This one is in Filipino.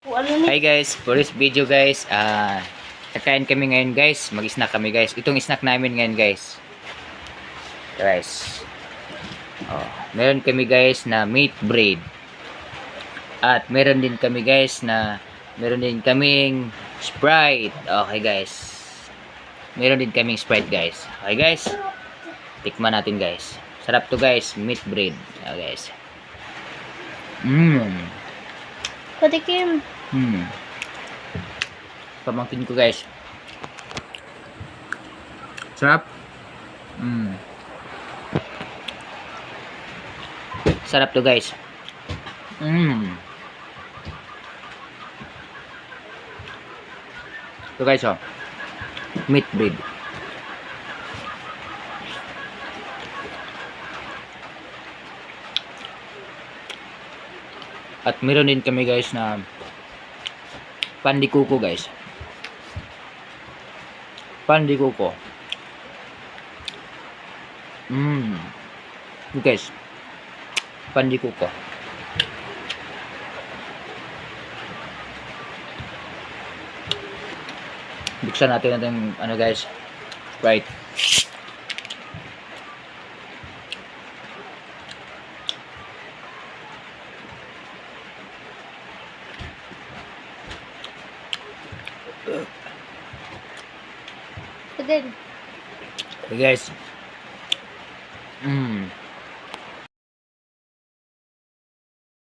Hi guys, for this video guys, kakain kami ngayon guys, mag-snack kami guys. Itong snack namin ngayon guys. Meron kami guys na meat bread. At meron din kami guys na meron din kaming Sprite. Okay guys. Meron din kaming Sprite guys. Okay guys. Tikman natin guys. Sarap to guys, meat bread. Okay guys. Patikim. Pamangkin ko guys. Sarap. Sarap to guys. Ito guys oh. Meat bread. At meron din kami guys na pandikuko guys. Pandikuko. Guys. Pandikuko. Buksan natin ano guys. Right. Ito din. Okay guys.